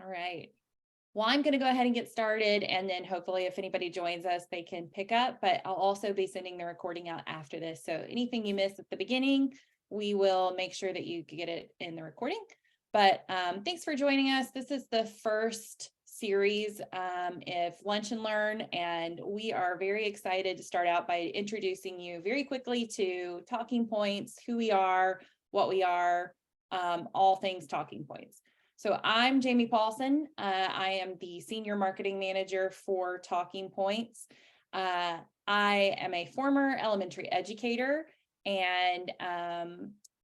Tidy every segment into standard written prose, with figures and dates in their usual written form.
All right. Well, I'm going to go ahead and get started, and then hopefully if anybody joins us, they can pick up, but I'll also be sending the recording out after this. So anything you miss at the beginning, we will make sure that you get it in the recording. But thanks for joining us. This is the first series of Lunch and Learn, and we are very excited to start out by introducing you very quickly to Talking Points, who we are, what we are, all things Talking Points. So I'm Jamie Paulson. I am the Senior Marketing Manager for Talking Points. I am a former elementary educator, and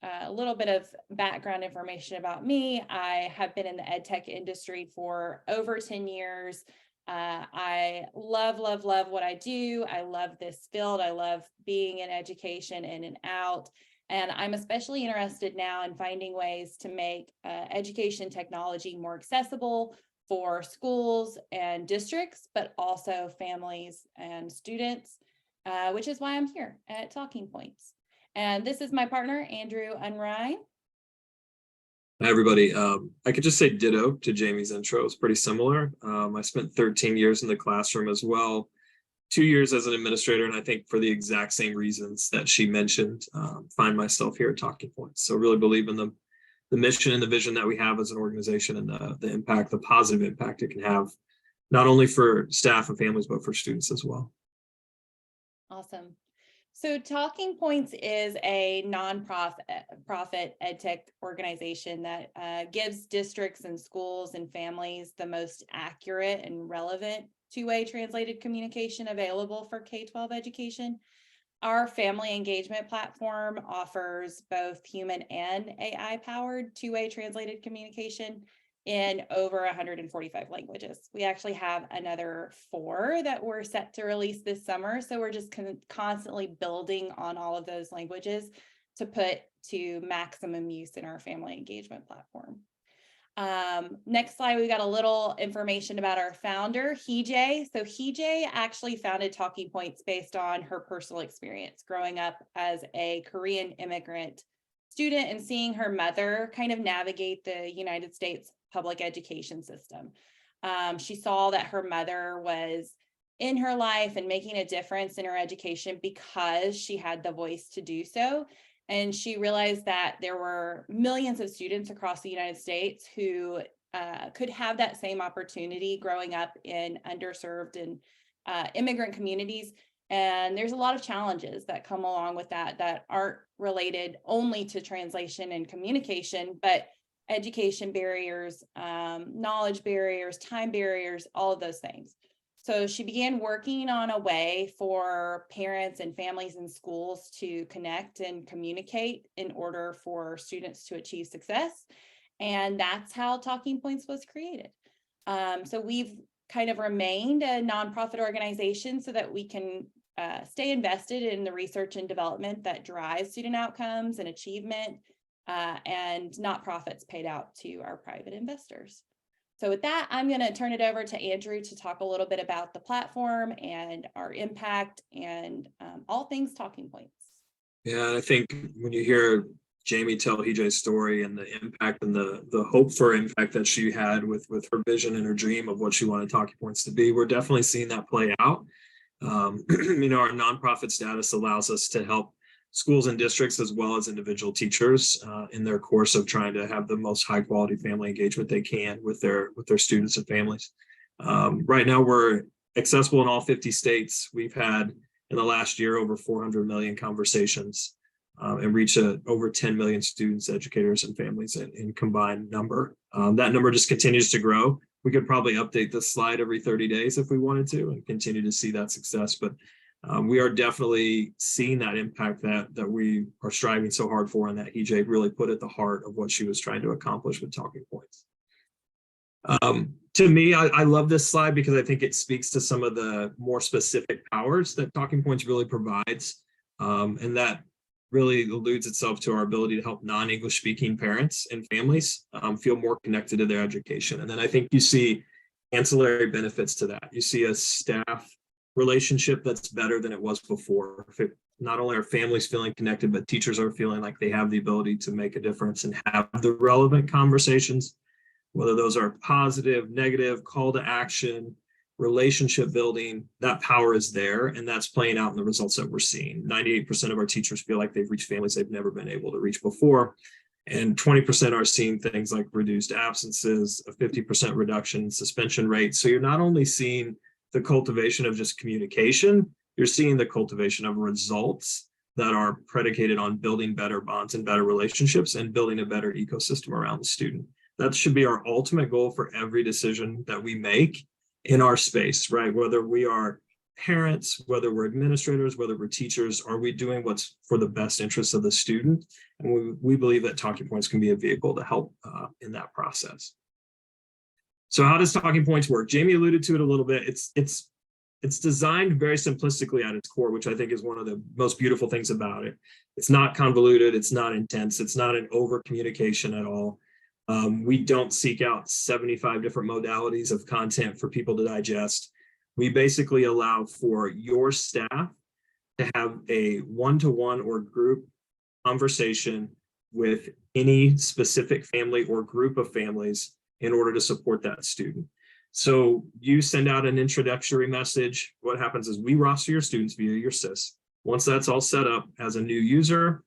a little bit of background information about me. I have been in the ed tech industry for over 10 years. I love what I do. I love this field. I love being in education in and out. And I'm especially interested now in finding ways to make education technology more accessible for schools and districts, but also families and students, which is why I'm here at Talking Points. And this is my partner, Andrew Unrein. Hi, everybody. I could just say ditto to Jamie's intro. It's pretty similar. I spent 13 years in the classroom as well. 2 years as an administrator, and I think for the exact same reasons that she mentioned, find myself here at Talking Points. So really believe in the mission and the vision that we have as an organization, and the impact, the positive impact it can have, not only for staff and families, but for students as well. Awesome. So Talking Points is a nonprofit ed tech organization that gives districts and schools and families the most accurate and relevant two-way translated communication available for K-12 education. Our family engagement platform offers both human and AI-powered two-way translated communication in over 145 languages. We actually have another 4 that we're set to release this summer. So we're just constantly building on all of those languages to put to maximum use in our family engagement platform. Next slide, we got a little information about our founder, Hee-Jae. So Hee-Jae actually founded Talking Points based on her personal experience growing up as a Korean immigrant student and seeing her mother kind of navigate the United States public education system. She saw that her mother was in her life and making a difference in her education because she had the voice to do so. And she realized that there were millions of students across the United States who could have that same opportunity growing up in underserved and immigrant communities. And there's a lot of challenges that come along with that aren't related only to translation and communication, but education barriers, knowledge barriers, time barriers, all of those things. So she began working on a way for parents and families and schools to connect and communicate in order for students to achieve success. And that's how Talking Points was created. So we've kind of remained a nonprofit organization so that we can stay invested in the research and development that drives student outcomes and achievement, and not profits paid out to our private investors. So with that, I'm going to turn it over to Andrew to talk a little bit about the platform and our impact and all things Talking Points. Yeah, and I think when you hear Jamie tell Hee-Jae's story and the impact and the hope for impact that she had with her vision and her dream of what she wanted Talking Points to be, we're definitely seeing that play out. Our nonprofit status allows us to help schools and districts as well as individual teachers in their course of trying to have the most high quality family engagement they can with their students and families. Right now we're accessible in all 50 states. We've had in the last year over 400 million conversations and reached over 10 million students, educators, and families in combined number. That number just continues to grow. We could probably update this slide every 30 days if we wanted to and continue to see that success. But we are definitely seeing that impact that we are striving so hard for, and that Hee-Jae really put at the heart of what she was trying to accomplish with Talking Points. To me, I love this slide because I think it speaks to some of the more specific powers that Talking Points really provides, and that really alludes itself to our ability to help non-English speaking parents and families feel more connected to their education. And then I think you see ancillary benefits to that. You see a staff relationship that's better than it was before. Not only are families feeling connected, but teachers are feeling like they have the ability to make a difference and have the relevant conversations. whether those are positive, negative, call to action, relationship building, that power is there, and that's playing out in the results that we're seeing. 98% of our teachers feel like they've reached families they've never been able to reach before, and 20% are seeing things like reduced absences, a 50% reduction in suspension rates. So you're not only seeing the cultivation of just communication, you're seeing the cultivation of results that are predicated on building better bonds and better relationships and building a better ecosystem around the student. That should be our ultimate goal for every decision that we make in our space, right? Whether we are parents, whether we're administrators, whether we're teachers, are we doing what's for the best interest of the student? And we believe that Talking Points can be a vehicle to help in that process. So how does Talking Points work? Jamie alluded to it a little bit. It's designed very simplistically at its core, which I think is one of the most beautiful things about it. It's not convoluted, it's not intense, it's not an over communication at all. We don't seek out 75 different modalities of content for people to digest. We basically allow for your staff to have a one-to-one or group conversation with any specific family or group of families in order to support that student. So you send out an introductory message. What happens is we roster your students via your SIS. Once that's all set up as a new user,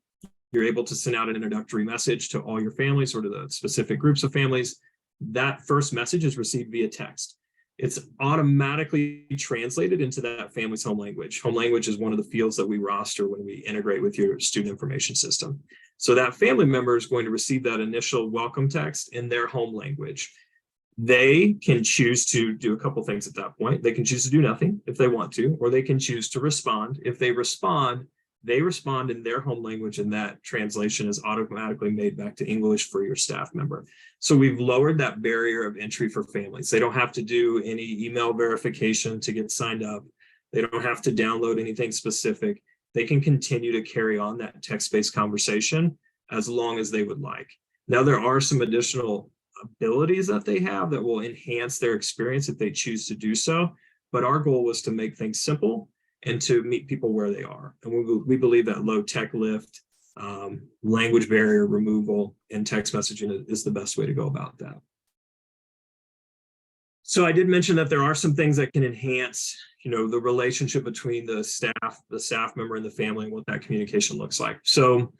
you're able to send out an introductory message to all your families or to the specific groups of families. That first message is received via text. It's automatically translated into that family's home language. Home language is one of the fields that we roster when we integrate with your student information system. So that family member is going to receive that initial welcome text in their home language. They can choose to do a couple things at that point. They can choose to do nothing if they want to, or they can choose to respond. If they respond in their home language, and that translation is automatically made back to English for your staff member. So we've lowered that barrier of entry for families. They don't have to do any email verification to get signed up. They don't have to download anything specific. They can continue to carry on that text-based conversation as long as they would like. Now, there are some additional abilities that they have that will enhance their experience if they choose to do so. But our goal was to make things simple and to meet people where they are. And we believe that low tech lift, language barrier removal, and text messaging is the best way to go about that. So I did mention that there are some things that can enhance, the relationship between the staff member and the family, and what that communication looks like. So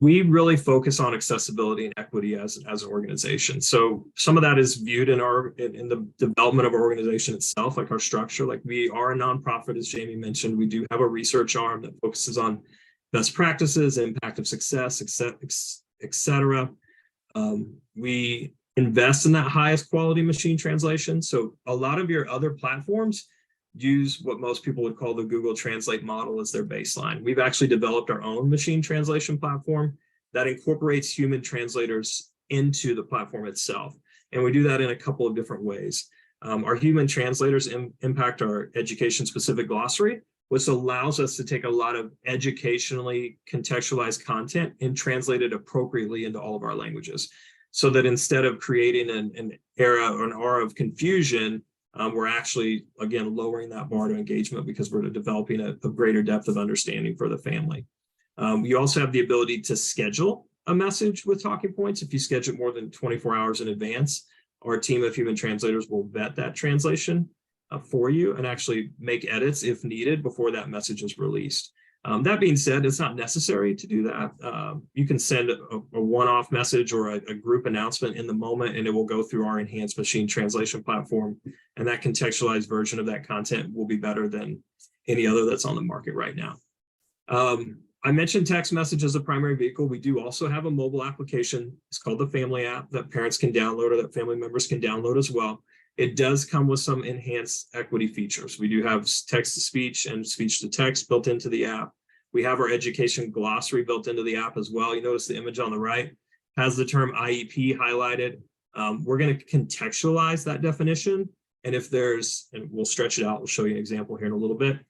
we really focus on accessibility and equity as an organization. So some of that is viewed in the development of our organization itself, like our structure. Like, we are a nonprofit, as Jamie mentioned. We do have a research arm that focuses on best practices, impact of success, et cetera. We invest in that highest quality machine translation. So a lot of your other platforms use what most people would call the Google Translate model as their baseline. We've actually developed our own machine translation platform that incorporates human translators into the platform itself. And we do that in a couple of different ways. Our human translators impact our education-specific glossary, which allows us to take a lot of educationally contextualized content and translate it appropriately into all of our languages. So that instead of creating an era or an aura of confusion, we're actually, again, lowering that bar to engagement because we're developing a greater depth of understanding for the family. You also have the ability to schedule a message with Talking Points. If you schedule more than 24 hours in advance, our team of human translators will vet that translation for you and actually make edits if needed before that message is released. That being said, it's not necessary to do that. You can send a one-off message or a group announcement in the moment, and it will go through our enhanced machine translation platform. And that contextualized version of that content will be better than any other that's on the market right now. I mentioned text message as a primary vehicle. We do also have a mobile application. It's called the Family app that parents can download or that family members can download as well. It does come with some enhanced equity features. We do have text-to-speech and speech-to-text built into the app. We have our education glossary built into the app as well. You notice the image on the right has the term IEP highlighted. We're going to contextualize that definition. And if there's, and we'll stretch it out, we'll show you an example here in a little bit.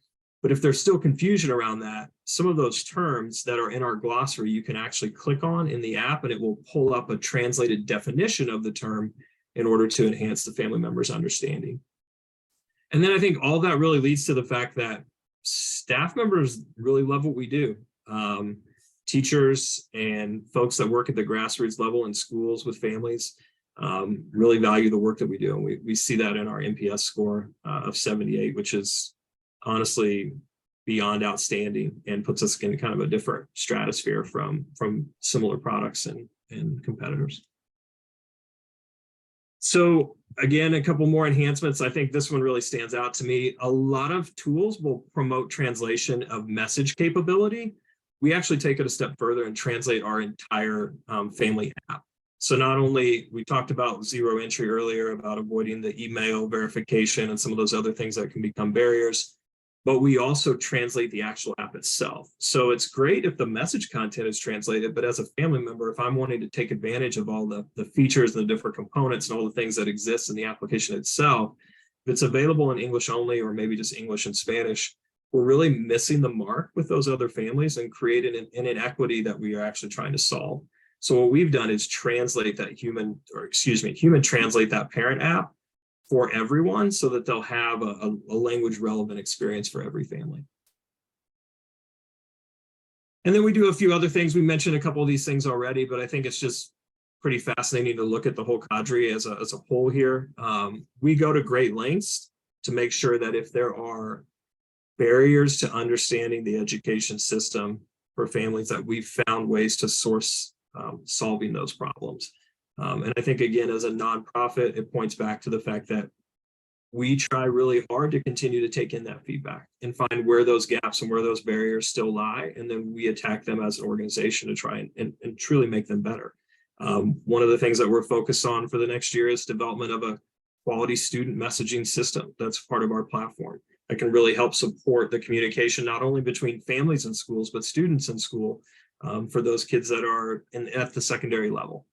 But if there's still confusion around that, some of those terms that are in our glossary, you can actually click on in the app and it will pull up a translated definition of the term in order to enhance the family member's understanding. And then I think all that really leads to the fact that staff members really love what we do. Teachers and folks that work at the grassroots level in schools with families, really value the work that we do. And we see that in our NPS score of 78, which is honestly beyond outstanding and puts us in kind of a different stratosphere from similar products and competitors. So again, a couple more enhancements. I think this one really stands out to me. A lot of tools will promote translation of message capability. We actually take it a step further and translate our entire family app. So not only, we talked about zero entry earlier, about avoiding the email verification and some of those other things that can become barriers, but we also translate the actual app itself. So it's great if the message content is translated, but as a family member, if I'm wanting to take advantage of all the features and the different components and all the things that exist in the application itself, if it's available in English only, or maybe just English and Spanish, we're really missing the mark with those other families and creating an inequity that we are actually trying to solve. So what we've done is translate that human translate that parent app for everyone so that they'll have a language relevant experience for every family. And then we do a few other things. We mentioned a couple of these things already, but I think it's just pretty fascinating to look at the whole cadre as a whole here. We go to great lengths to make sure that if there are barriers to understanding the education system for families, that we've found ways to source solving those problems. And I think, again, as a nonprofit, it points back to the fact that we try really hard to continue to take in that feedback and find where those gaps and where those barriers still lie. And then we attack them as an organization to try and truly make them better. One of the things that we're focused on for the next year is development of a quality student messaging system. That's part of our platform that can really help support the communication, not only between families and schools, but students in school for those kids that are at the secondary level.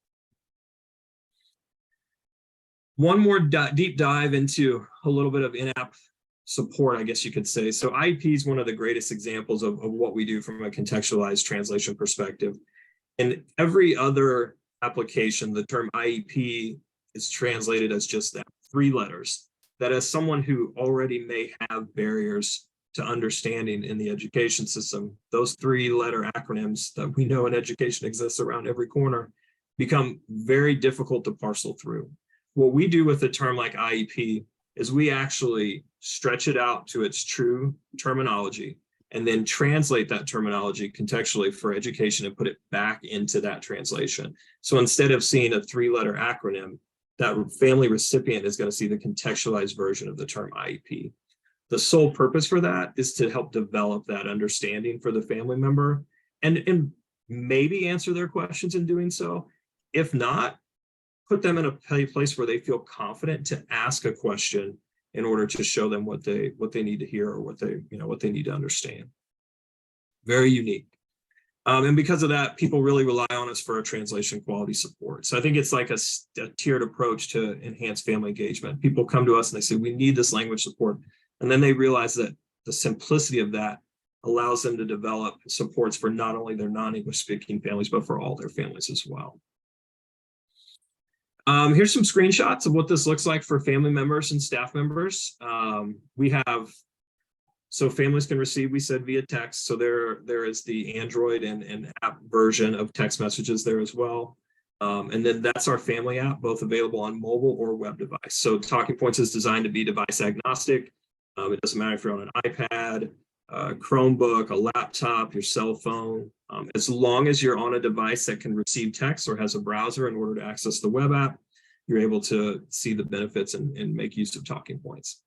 One more deep dive into a little bit of in-app support, I guess you could say. So IEP is one of the greatest examples of what we do from a contextualized translation perspective. In every other application, the term IEP is translated as just that, 3 letters. That as someone who already may have barriers to understanding in the education system, those 3-letter acronyms that we know in education exists around every corner become very difficult to parcel through. What we do with a term like IEP is we actually stretch it out to its true terminology and then translate that terminology contextually for education and put it back into that translation. So instead of seeing a 3-letter acronym, that family recipient is going to see the contextualized version of the term IEP. The sole purpose for that is to help develop that understanding for the family member and maybe answer their questions in doing so. If not, put them in a place where they feel confident to ask a question in order to show them what they need to hear or what they need to understand. Very unique. And because of that, people really rely on us for our translation quality support. So I think it's like a tiered approach to enhance family engagement. People come to us and they say, we need this language support. And then they realize that the simplicity of that allows them to develop supports for not only their non-English speaking families, but for all their families as well. Here's some screenshots of what this looks like for family members and staff members. So families can receive, we said, via text. So there is the Android and app version of text messages there as well. And then that's our family app, both available on mobile or web device. So Talking Points is designed to be device agnostic. It doesn't matter if you're on an iPad, a Chromebook, a laptop, your cell phone, as long as you're on a device that can receive text or has a browser in order to access the web app, you're able to see the benefits and make use of Talking Points.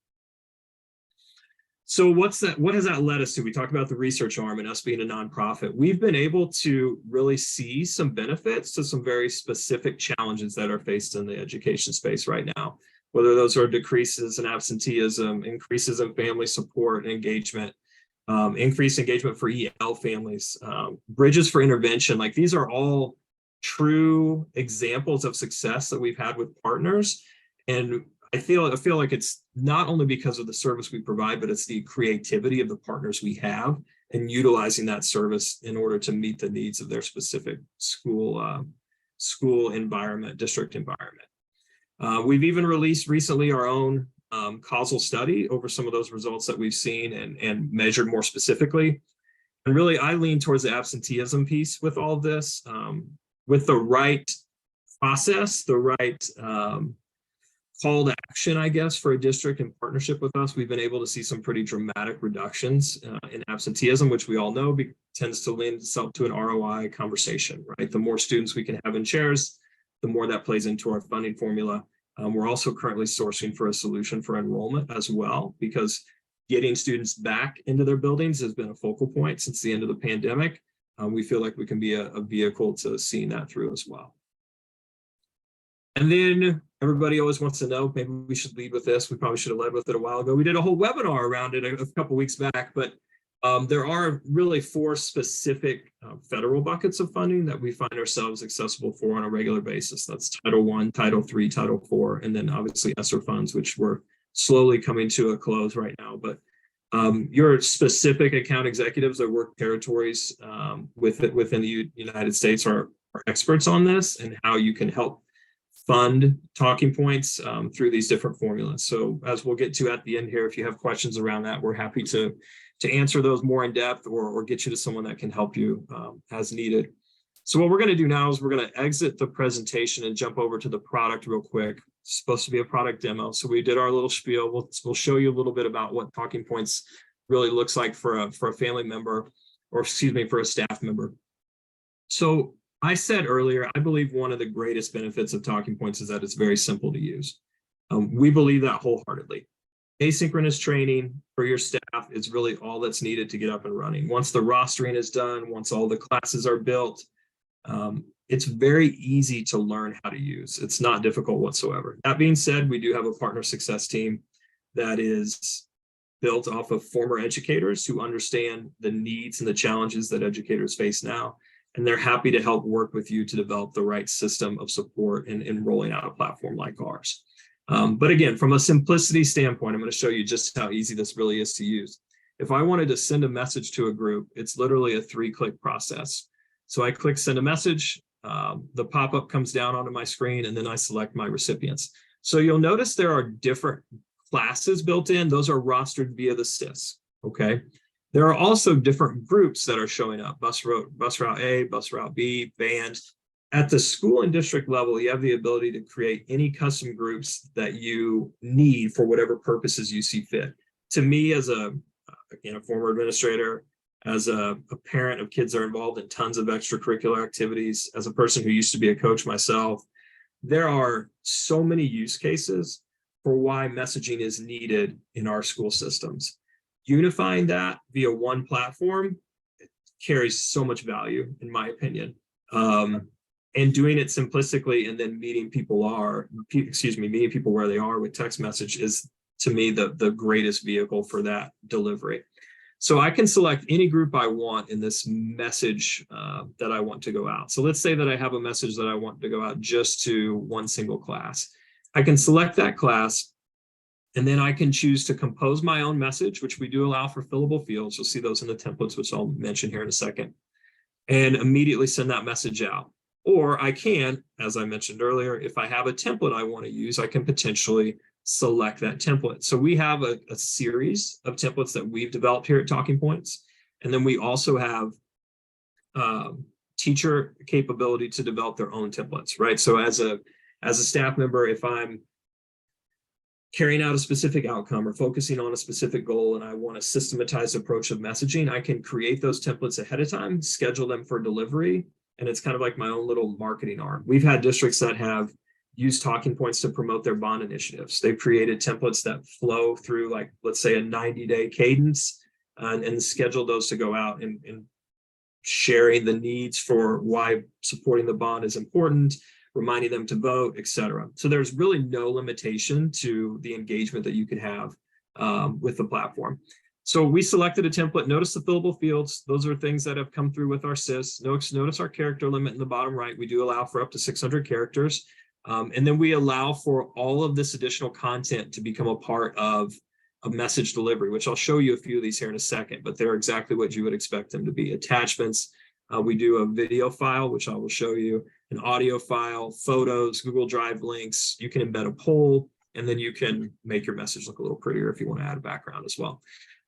So what has that led us to? We talked about the research arm and us being a nonprofit. We've been able to really see some benefits to some very specific challenges that are faced in the education space right now, whether those are decreases in absenteeism, increases in family support and engagement, increased engagement for EL families, bridges for intervention. Like, these are all true examples of success that we've had with partners. And I feel like it's not only because of the service we provide, but it's the creativity of the partners we have and utilizing that service in order to meet the needs of their specific school environment, district environment. We've even released recently our own causal study over some of those results that we've seen and measured more specifically. And really, I lean towards the absenteeism piece with all of this. With the right process, the right call to action, I guess, for a district in partnership with us, we've been able to see some pretty dramatic reductions in absenteeism, which we all know tends to lend itself to an ROI conversation, right? The more students we can have in chairs, the more that plays into our funding formula. We're also currently sourcing for a solution for enrollment as well, because getting students back into their buildings has been a focal point since the end of the pandemic. We feel like we can be a vehicle to seeing that through as well. And then everybody always wants to know, maybe we should lead with this. We probably should have led with it a while ago. We did a whole webinar around it a couple weeks back, but there are really 4 specific federal buckets of funding that we find ourselves accessible for on a regular basis. That's Title I, Title III, Title IV, and then obviously ESSER funds, which we're slowly coming to a close right now. But your specific account executives that work territories within the United States are experts on this and how you can help fund Talking Points through these different formulas. So as we'll get to at the end here, if you have questions around that, we're happy to answer those more in depth or get you to someone that can help you as needed. So what we're going to do now is we're going to exit the presentation and jump over to the product real quick. It's supposed to be a product demo. So we did our little spiel. We'll show you a little bit about what Talking Points really looks like for a family member, or excuse me, for a staff member. So I said earlier, I believe one of the greatest benefits of Talking Points is that it's very simple to use. We believe that wholeheartedly. Asynchronous training for your staff is really all that's needed to get up and running. Once the rostering is done, once all the classes are built, it's very easy to learn how to use. It's not difficult whatsoever. That being said, we do have a partner success team that is built off of former educators who understand the needs and the challenges that educators face now. And they're happy to help work with you to develop the right system of support in rolling out a platform like ours. But again, from a simplicity standpoint, I'm going to show you just how easy this really is to use. If I wanted to send a message to a group, it's literally a 3-click process. So I click send a message, the pop-up comes down onto my screen, and then I select my recipients. So you'll notice there are different classes built in. Those are rostered via the SIS, okay? There are also different groups that are showing up, bus route A, bus route B, band. At the school and district level, you have the ability to create any custom groups that you need for whatever purposes you see fit. To me, as a former administrator, as a parent of kids that are involved in tons of extracurricular activities, as a person who used to be a coach myself, there are so many use cases for why messaging is needed in our school systems. Unifying that via one platform carries so much value, in my opinion. And doing it simplistically and then meeting people where they are with text message is, to me, the greatest vehicle for that delivery. So I can select any group I want in this message that I want to go out. So let's say that I have a message that I want to go out just to one single class. I can select that class, and then I can choose to compose my own message, which we do allow for fillable fields. You'll see those in the templates, which I'll mention here in a second, and immediately send that message out. Or I can, as I mentioned earlier, if I have a template I want to use, I can potentially select that template. So we have a series of templates that we've developed here at Talking Points. And then we also have teacher capability to develop their own templates, right? So as a staff member, if I'm carrying out a specific outcome or focusing on a specific goal and I want a systematized approach of messaging, I can create those templates ahead of time, schedule them for delivery, and it's kind of like my own little marketing arm. We've had districts that have used Talking Points to promote their bond initiatives. They've created templates that flow through, like, let's say, a 90-day cadence and schedule those to go out and sharing the needs for why supporting the bond is important, reminding them to vote, etc. So there's really no limitation to the engagement that you could have with the platform. So we selected a template. Notice the fillable fields. Those are things that have come through with our SIS. Notice our character limit in the bottom right. We do allow for up to 600 characters. And then we allow for all of this additional content to become a part of a message delivery, which I'll show you a few of these here in a second, but they're exactly what you would expect them to be. Attachments. We do a video file, which I will show you, an audio file, photos, Google Drive links. You can embed a poll, and then you can make your message look a little prettier if you want to add a background as well.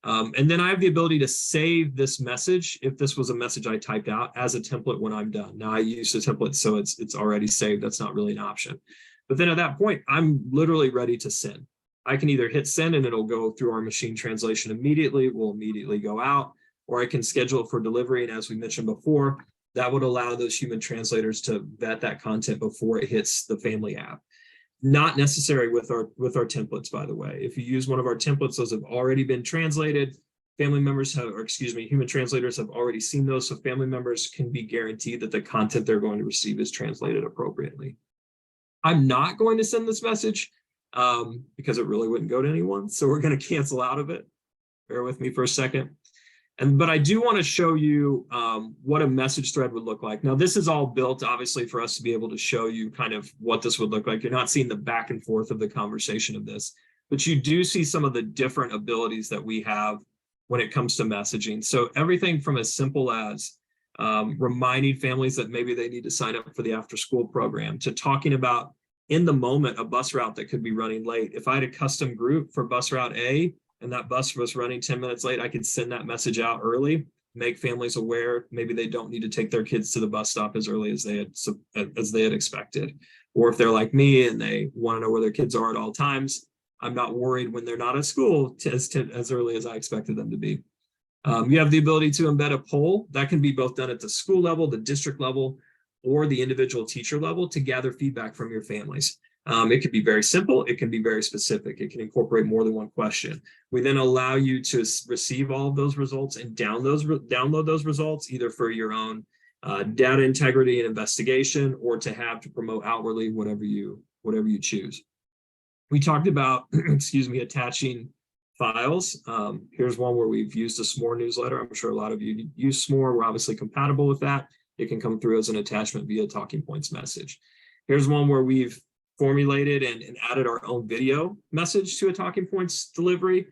And then I have the ability to save this message if this was a message I typed out as a template when I'm done. Now I use the template, so it's already saved. That's not really an option. But then at that point, I'm literally ready to send. I can either hit send and it'll go through our machine translation immediately, it will immediately go out, or I can schedule it for delivery. And as we mentioned before, that would allow those human translators to vet that content before it hits the family app. Not necessary with our templates, by the way. If you use one of our templates, those have already been translated. Family members have, or excuse me, human translators have already seen those, so family members can be guaranteed that the content they're going to receive is translated appropriately. I'm not going to send this message because it really wouldn't go to anyone, so we're going to cancel out of it. Bear with me for a second. But I do want to show you what a message thread would look like. Now, this is all built, obviously, for us to be able to show you kind of what this would look like. You're not seeing the back and forth of the conversation of this, but you do see some of the different abilities that we have when it comes to messaging. So everything from as simple as reminding families that maybe they need to sign up for the after-school program, to talking about in the moment a bus route that could be running late. If I had a custom group for bus route A, and that bus was running 10 minutes late, I could send that message out early, make families aware maybe they don't need to take their kids to the bus stop as early as they had expected. Or if they're like me and they want to know where their kids are at all times, I'm not worried when they're not at school as early as I expected them to be. You have the ability to embed a poll. That can be both done at the school level, the district level, or the individual teacher level to gather feedback from your families. It can be very simple. It can be very specific. It can incorporate more than one question. We then allow you to receive all of those results and download those results either for your own data integrity and investigation, or to have to promote outwardly, whatever you choose. We talked about, excuse me, attaching files. Here's one where we've used a SMORE newsletter. I'm sure a lot of you use SMORE. We're obviously compatible with that. It can come through as an attachment via Talking Points message. Here's one where we've formulated and added our own video message to a Talking Points delivery.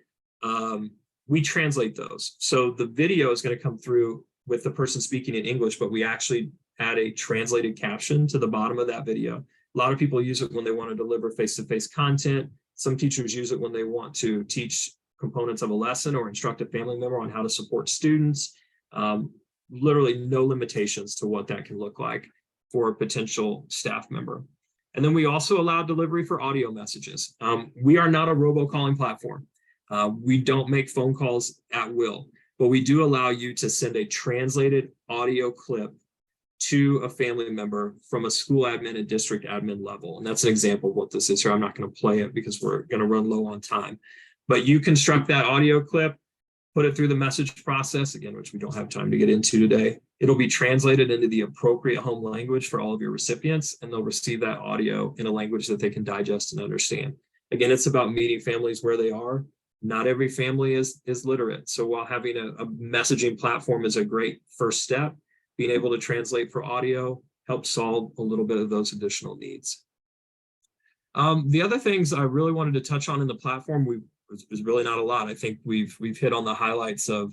We translate those. So the video is going to come through with the person speaking in English, but we actually add a translated caption to the bottom of that video. A lot of people use it when they want to deliver face-to-face content. Some teachers use it when they want to teach components of a lesson or instruct a family member on how to support students. Literally no limitations to what that can look like for a potential staff member. And then we also allow delivery for audio messages. We are not a robocalling platform. We don't make phone calls at will, but we do allow you to send a translated audio clip to a family member from a school admin and district admin level. And that's an example of what this is here. I'm not going to play it because we're going to run low on time. But you construct that audio clip, put it through the message process, again, which we don't have time to get into today. It'll be translated into the appropriate home language for all of your recipients, and they'll receive that audio in a language that they can digest and understand. Again, it's about meeting families where they are. Not every family is literate. So while having a messaging platform is a great first step, being able to translate for audio helps solve a little bit of those additional needs. The other things I really wanted to touch on in the platform, is really not a lot. I think we've hit on the highlights of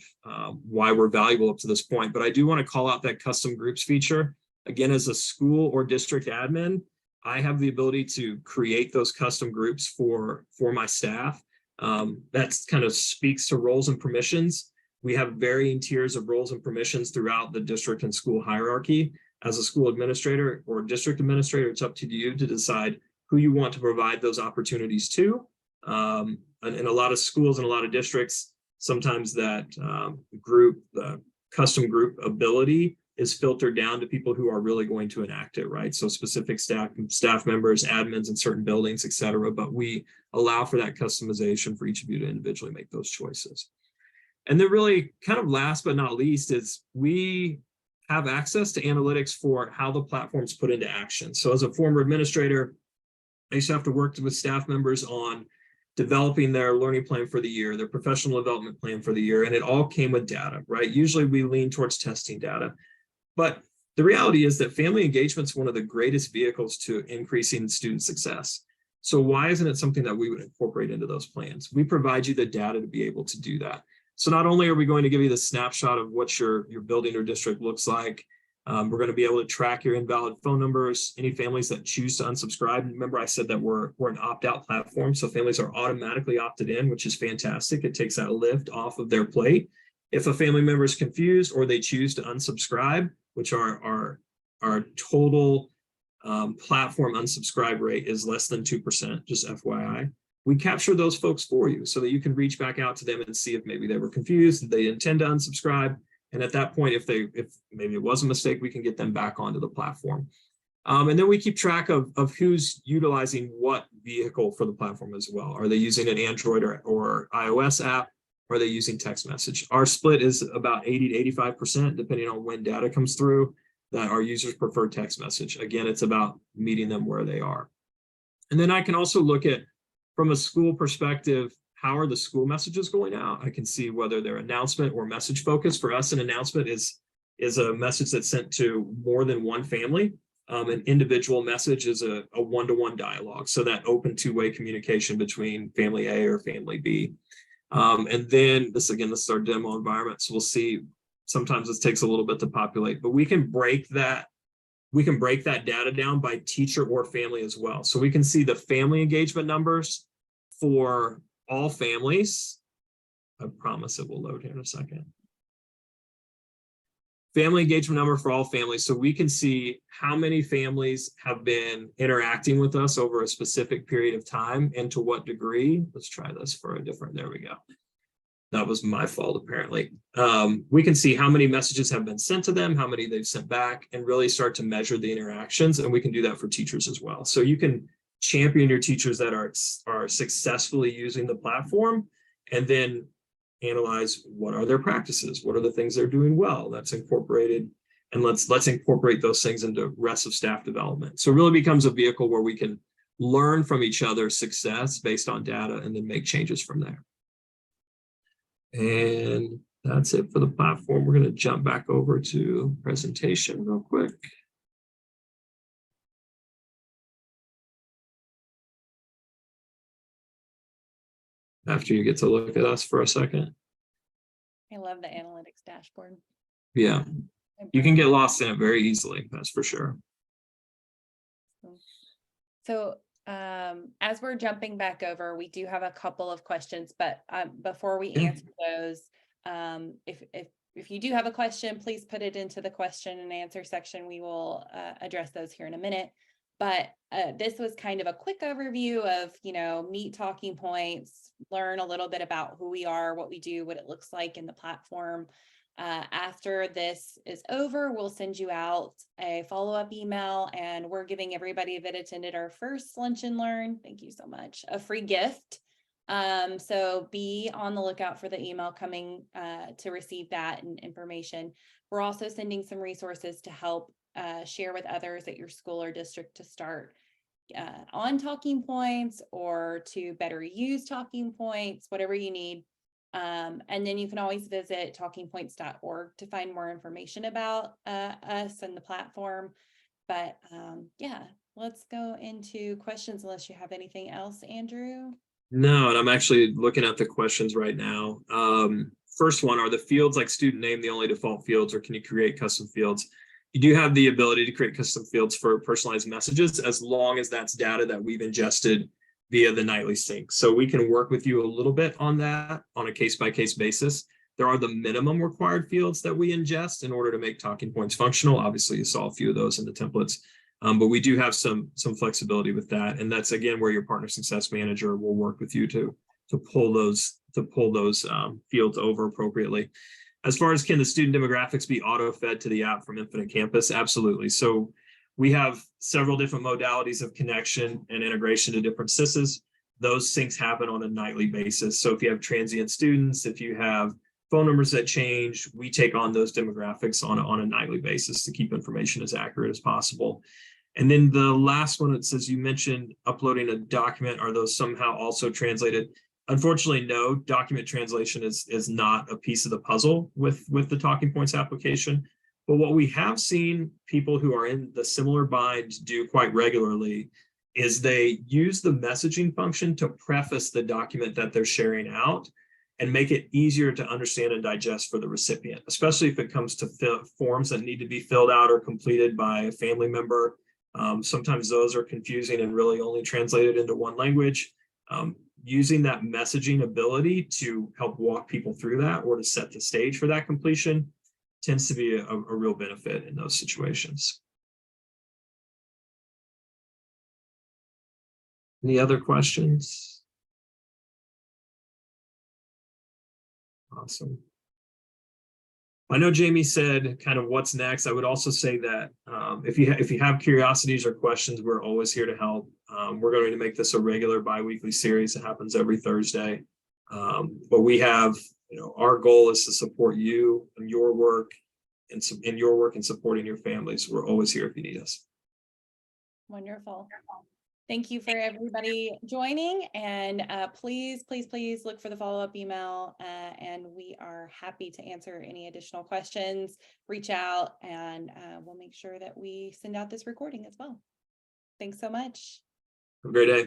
why we're valuable up to this point, but I do want to call out that custom groups feature. Again, as a school or district admin, I have the ability to create those custom groups for my staff. That kind of speaks to roles and permissions. We have varying tiers of roles and permissions throughout the district and school hierarchy. As a school administrator or district administrator, it's up to you to decide who you want to provide those opportunities to. In a lot of schools and a lot of districts, sometimes that custom group ability is filtered down to people who are really going to enact it, right? So specific staff members, admins in certain buildings, et cetera, but we allow for that customization for each of you to individually make those choices. And then really kind of last but not least is we have access to analytics for how the platform's put into action. So as a former administrator, I used to have to work with staff members on developing their learning plan for the year, their professional development plan for the year, and it all came with data, right? Usually we lean towards testing data, but the reality is that family engagement is one of the greatest vehicles to increasing student success. So why isn't it something that we would incorporate into those plans? We provide you the data to be able to do that. So not only are we going to give you the snapshot of what your building or district looks like, We're going to be able to track your invalid phone numbers, any families that choose to unsubscribe. Remember, I said that we're an opt-out platform, so families are automatically opted in, which is fantastic. It takes that lift off of their plate. If a family member is confused or they choose to unsubscribe, which our total platform unsubscribe rate is less than 2%, just FYI. We capture those folks for you so that you can reach back out to them and see if maybe they were confused, they intend to unsubscribe. And at that point, if maybe it was a mistake, we can get them back onto the platform. And then we keep track of who's utilizing what vehicle for the platform as well. Are they using an Android or iOS app? Or are they using text message? Our split is about 80 to 85%, depending on when data comes through, that our users prefer text message. Again, it's about meeting them where they are. And then I can also look at, from a school perspective, how are the school messages going out? I can see whether they're announcement or message focused. For us, an announcement is a message that's sent to more than one family. An individual message is a one-to-one dialogue. So that open two-way communication between family A or family B. And then this is our demo environment. So we'll see, sometimes this takes a little bit to populate, but we can break that data down by teacher or family as well. So we can see the family engagement numbers for all families. I promise it will load here in a second. Family engagement number for all families. So we can see how many families have been interacting with us over a specific period of time and to what degree. Let's try this for a different, there we go. That was my fault, apparently. We can see how many messages have been sent to them, how many they've sent back, and really start to measure the interactions. And we can do that for teachers as well. So you can champion your teachers that are successfully using the platform, and then analyze what are their practices, what are the things they're doing well that's incorporated, and let's incorporate those things into rest of staff development. So it really becomes a vehicle where we can learn from each other's success based on data and then make changes from there. And that's it for the platform. We're going to jump back over to presentation real quick. After you get to look at us for a second. I love the analytics dashboard. Yeah, you can get lost in it very easily, that's for sure. So as we're jumping back over, we do have a couple of questions, but before we answer those, if you do have a question, please put it into the question and answer section. We will address those here in a minute. But this was kind of a quick overview of, meet talking points, learn a little bit about who we are, what we do, what it looks like in the platform. After this is over, we'll send you out a follow-up email, and we're giving everybody that attended our first Lunch and Learn, thank you so much, a free gift. So be on the lookout for the email coming to receive that and information. We're also sending some resources to help share with others at your school or district to start on talking points or to better use talking points, whatever you need. And then you can always visit talkingpoints.org to find more information about us and the platform. But yeah, let's go into questions unless you have anything else, Andrew. No, and I'm actually looking at the questions right now. First one, are the fields like student name the only default fields, or can you create custom fields? You do have the ability to create custom fields for personalized messages, as long as that's data that we've ingested via the nightly sync. So we can work with you a little bit on that on a case-by-case basis. There are the minimum required fields that we ingest in order to make talking points functional. Obviously, you saw a few of those in the templates, but we do have some flexibility with that. And that's, again, where your partner success manager will work with you to pull those fields over appropriately. As far as can the student demographics be auto-fed to the app from Infinite Campus? Absolutely. So we have several different modalities of connection and integration to different SISs. Those syncs happen on a nightly basis. So if you have transient students, if you have phone numbers that change, we take on those demographics on a nightly basis to keep information as accurate as possible. And then the last one, it says you mentioned uploading a document. Are those somehow also translated? Unfortunately, no. Document translation is not a piece of the puzzle with the Talking Points application. But what we have seen people who are in the similar bind do quite regularly is they use the messaging function to preface the document that they're sharing out. and make it easier to understand and digest for the recipient, especially if it comes to forms that need to be filled out or completed by a family member. Sometimes those are confusing and really only translated into one language. Using that messaging ability to help walk people through that or to set the stage for that completion tends to be a real benefit in those situations. Any other questions? Awesome. I know Jamie said kind of what's next. I would also say that if you have curiosities or questions, we're always here to help. We're going to make this a regular bi-weekly series that happens every Thursday. But we have, our goal is to support you and your work and in your work and supporting your families. We're always here if you need us. Wonderful. Thank you for everybody joining, and please look for the follow-up email, and we are happy to answer any additional questions. Reach out, and we'll make sure that we send out this recording as well. Thanks so much. Have a great day.